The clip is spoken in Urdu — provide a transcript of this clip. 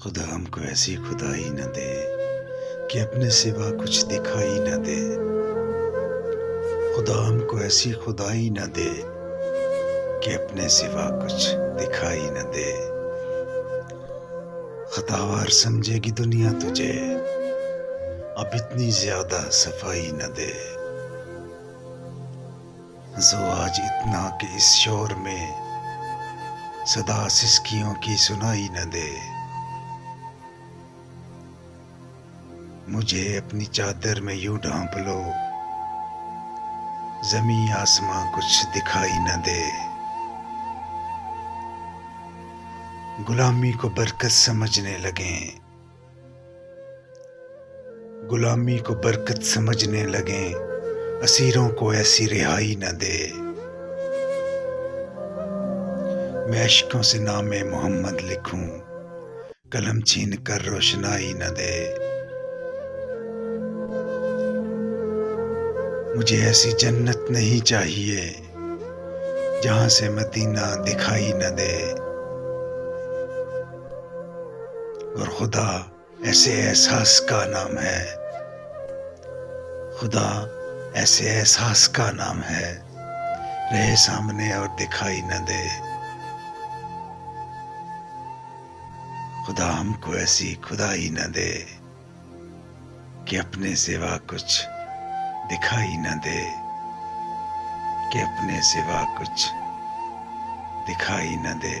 خدا ہم کو ایسی خدائی نہ دے کہ اپنے سوا کچھ دکھائی نہ دے. خدا ہم کو ایسی خدائی نہ دے کہ اپنے سوا کچھ دکھائی نہ دے. خطاوار سمجھے گی دنیا تجھے، اب اتنی زیادہ صفائی نہ دے. زو آج اتنا کہ اس شور میں صدا سسکیوں کی سنائی نہ دے. مجھے اپنی چادر میں یوں ڈھانپ لو، زمیں آسماں کچھ دکھائی نہ دے. غلامی کو برکت سمجھنے لگیں، غلامی کو برکت سمجھنے لگیں، اسیروں کو ایسی رہائی نہ دے. میں اشکوں سے نام محمد لکھوں، قلم چھین کر روشنائی نہ دے. مجھے ایسی جنت نہیں چاہیے جہاں سے مدینہ دکھائی نہ دے. اور خدا ایسے احساس کا نام ہے، خدا ایسے احساس کا نام ہے، رہے سامنے اور دکھائی نہ دے. خدا ہم کو ایسی خدائی نہ دے کہ اپنے سوا کچھ دکھائی نہ دے، کہ اپنے سوا کچھ دکھائی نہ دے.